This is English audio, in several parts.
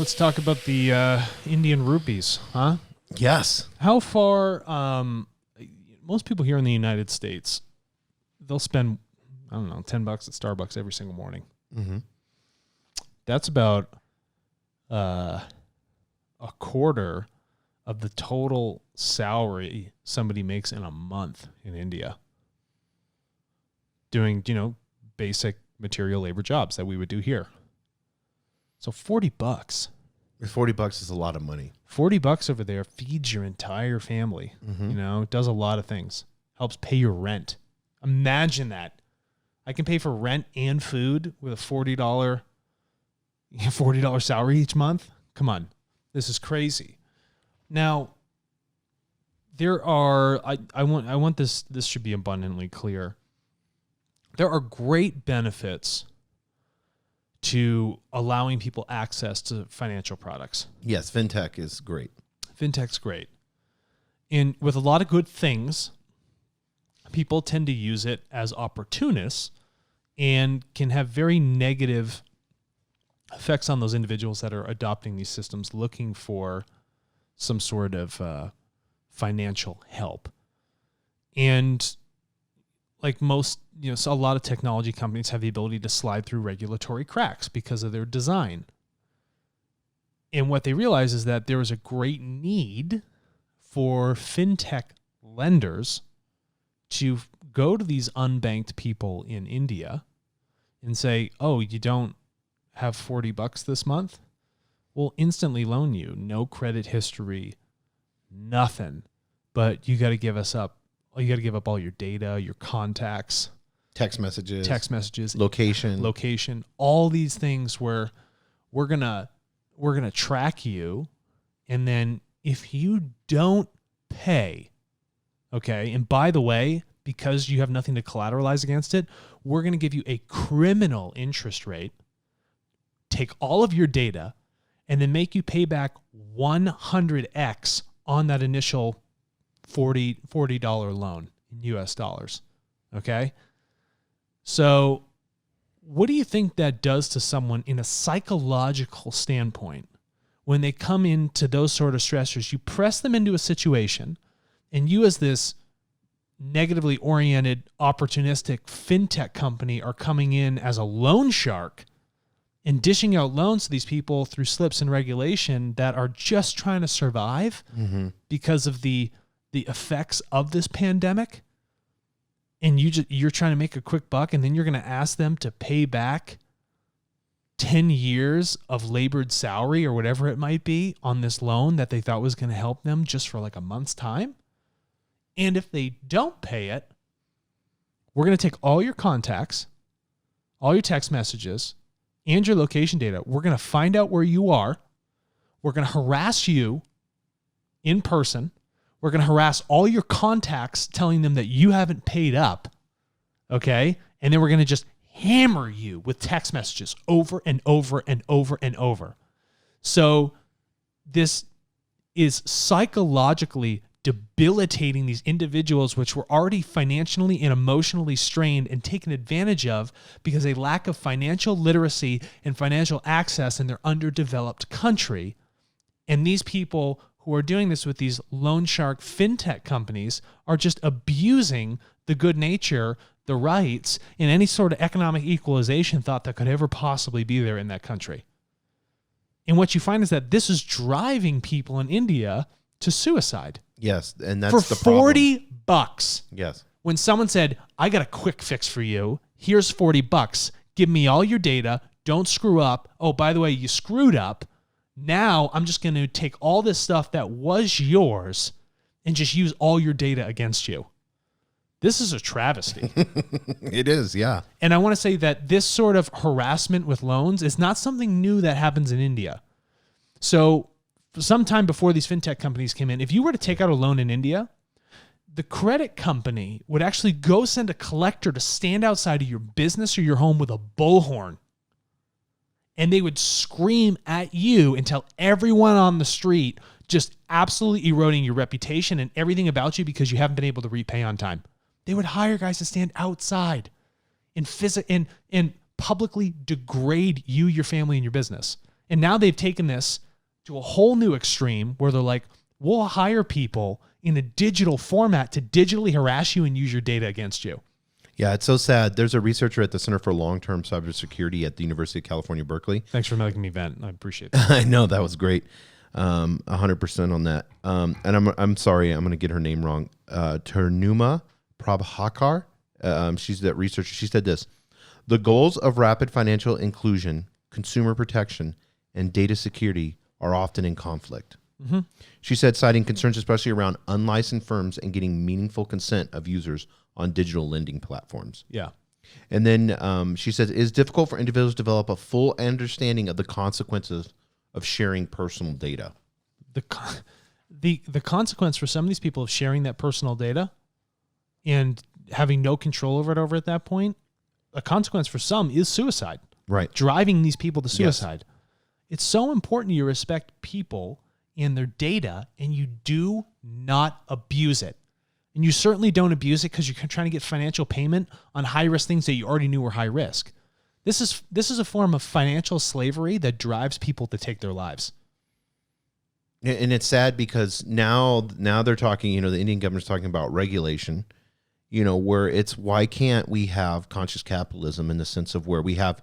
let's talk about the Indian rupees, huh? Yes. How far, most people here in the United States, they'll spend, I don't know, $10 at Starbucks every single morning. Mm-hmm. That's about a quarter of the total salary somebody makes in a month in India. Doing, basic material labor jobs that we would do here. So $40. $40 is a lot of money. $40 over there feeds your entire family. Mm-hmm. It does a lot of things. Helps pay your rent. Imagine that. I can pay for rent and food with a $40 salary each month. Come on. This is crazy. Now, there are, I want this should be abundantly clear. There are great benefits to allowing people access to financial products. Yes, Fintech is great. Fintech's great. And with a lot of good things, people tend to use it as opportunists and can have very negative effects on those individuals that are adopting these systems, looking for some sort of financial help. And like most, so a lot of technology companies have the ability to slide through regulatory cracks because of their design. And what they realize is that there is a great need for fintech lenders to go to these unbanked people in India and say, oh, you don't have $40 this month? We'll instantly loan you. No credit history, nothing. But you got to give us up. You got to give up all your data, your contacts, text messages, location, all these things where we're gonna track you, and then if you don't pay, okay, and by the way, because you have nothing to collateralize against it, we're gonna give you a criminal interest rate, take all of your data, and then make you pay back 100x on that initial $40 loan in US dollars. Okay? So what do you think that does to someone in a psychological standpoint when they come into those sort of stressors? You press them into a situation, and you as this negatively oriented, opportunistic fintech company are coming in as a loan shark and dishing out loans to these people through slips and regulation that are just trying to survive because of the effects of this pandemic, and you're trying to make a quick buck, and then you're going to ask them to pay back 10 years of labored salary or whatever it might be on this loan that they thought was going to help them just for like a month's time. And if they don't pay it, we're going to take all your contacts, all your text messages, and your location data. We're going to find out where you are. We're going to harass you in person. We're going to harass all your contacts telling them that you haven't paid up, okay? And then we're going to just hammer you with text messages over and over and over and over. So this is psychologically debilitating these individuals, which were already financially and emotionally strained and taken advantage of because a lack of financial literacy and financial access in their underdeveloped country. And these people who are doing this with these loan shark fintech companies are just abusing the good nature, the rights, and any sort of economic equalization thought that could ever possibly be there in that country. And what you find is that this is driving people in India to suicide. Yes, and that's the problem. For $40. Yes. When someone said, I got a quick fix for you, here's $40, give me all your data, don't screw up. Oh, by the way, you screwed up. Now I'm just going to take all this stuff that was yours and just use all your data against you. This is a travesty. It is, yeah. And I want to say that this sort of harassment with loans is not something new that happens in India. So sometime before these fintech companies came in, if you were to take out a loan in India, the credit company would actually go send a collector to stand outside of your business or your home with a bullhorn. And they would scream at you and tell everyone on the street, just absolutely eroding your reputation and everything about you because you haven't been able to repay on time. They would hire guys to stand outside and publicly degrade you, your family, and your business. And now they've taken this to a whole new extreme where they're like, we'll hire people in a digital format to digitally harass you and use your data against you. Yeah, it's so sad. There's a researcher at the Center for Long-Term Cybersecurity at the University of California, Berkeley. Thanks for making me vent. I appreciate that. I know, that was great. 100% on that. And I'm sorry, I'm going to get her name wrong. Turnuma Prabhakar. She's that researcher. She said this: the goals of rapid financial inclusion, consumer protection, and data security are often in conflict. Mm-hmm. She said, citing concerns especially around unlicensed firms and getting meaningful consent of users on digital lending platforms. Yeah. And then she says, it is difficult for individuals to develop a full understanding of the consequences of sharing personal data. The consequence for some of these people of sharing that personal data and having no control over it over at that point, a consequence for some is suicide. Right. Driving these people to suicide. Yes. It's so important you respect people and their data, and you do not abuse it. And you certainly don't abuse it because you're trying to get financial payment on high-risk things that you already knew were high risk. This is a form of financial slavery that drives people to take their lives. And it's sad because now they're talking, the Indian government's talking about regulation, where it's, why can't we have conscious capitalism in the sense of where we have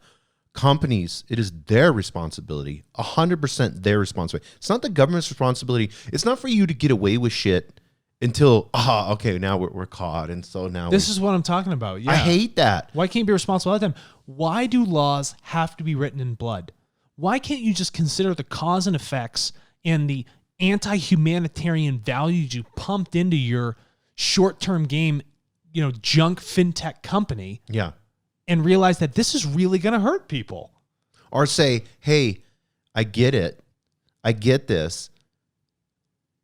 companies, it is their responsibility, 100% their responsibility. It's not the government's responsibility. It's not for you to get away with shit until, okay, now we're caught. And so now this is what I'm talking about. Yeah. I hate that. Why can't you be responsible all the time? Why do laws have to be written in blood? Why can't you just consider the cause and effects and the anti-humanitarian values you pumped into your short-term game, junk fintech company? Yeah. And realize that this is really going to hurt people. Or say, hey, I get it. I get this.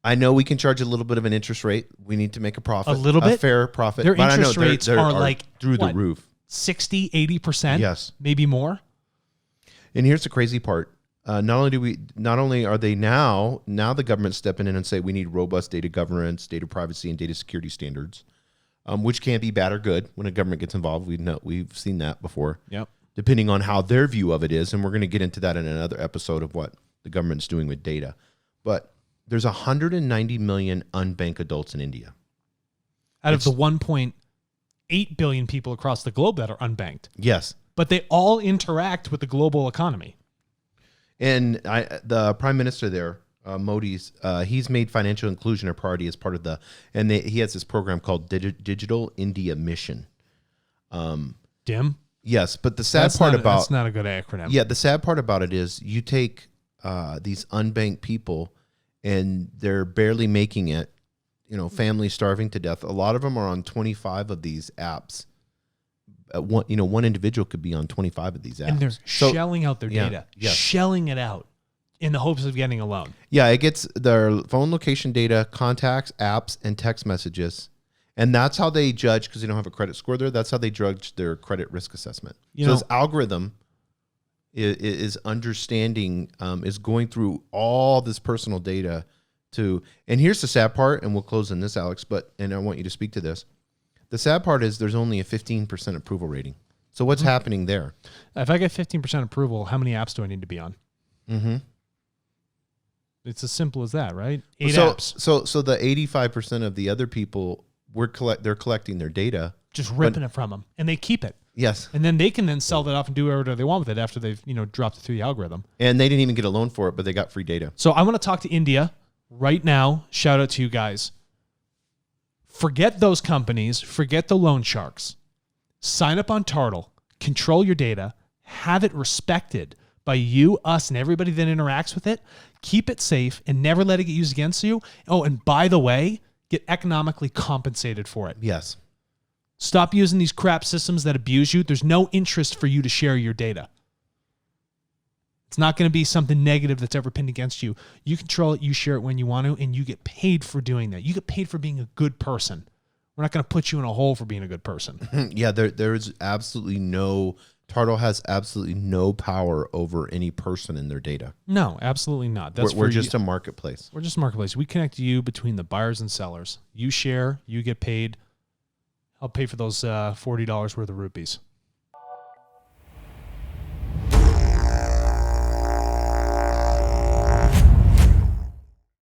I know we can charge a little bit of an interest rate. We need to make a profit. A little bit? A fair profit. Their but interest rates are like through the roof. 60, 80%? Yes. Maybe more? And here's the crazy part. Not only are they now the government's stepping in and say we need robust data governance, data privacy, and data security standards. Which can be bad or good when a government gets involved. We've seen that before. Yep. Depending on how their view of it is, and we're going to get into that in another episode of what the government's doing with data. But there's 190 million unbanked adults in India. Out of the 1.8 billion people across the globe that are unbanked. Yes. But they all interact with the global economy. And the prime minister there, Modi's, he's made financial inclusion a priority as part of he has this program called Digital India Mission. DIM? Yes, but the sad part about... That's not a good acronym. Yeah, the sad part about it is you take these unbanked people and they're barely making it, families starving to death. A lot of them are on 25 of these apps. One individual could be on 25 of these apps. And they're shelling out their data. Yes. Shelling it out. In the hopes of getting a loan. Yeah, it gets their phone location data, contacts, apps, and text messages. And that's how they judge, because they don't have a credit score there, that's how they judge their credit risk assessment. This algorithm is understanding, is going through all this personal data and here's the sad part, and we'll close on this, Alex, and I want you to speak to this. The sad part is there's only a 15% approval rating. So what's happening there? If I get 15% approval, how many apps do I need to be on? Mm-hmm. It's as simple as that, right? 8 apps. So the 85% of the other people, they're collecting their data. Just ripping it from them. And they keep it. Yes. And then they can sell that off and do whatever they want with it after they've, dropped it through the algorithm. And they didn't even get a loan for it, but they got free data. So I want to talk to India right now. Shout out to you guys. Forget those companies. Forget the loan sharks. Sign up on TARTLE. Control your data. Have it respected by you, us, and everybody that interacts with it. Keep it safe and never let it get used against you. Oh, and by the way, get economically compensated for it. Yes. Stop using these crap systems that abuse you. There's no interest for you to share your data. It's not going to be something negative that's ever pinned against you. You control it, you share it when you want to, and you get paid for doing that. You get paid for being a good person. We're not going to put you in a hole for being a good person. Yeah, there is absolutely TARTLE has absolutely no power over any person in their data. No, absolutely not. We're just a marketplace. We're just a marketplace. We connect you between the buyers and sellers. You share, you get paid. I'll pay for those $40 worth of rupees.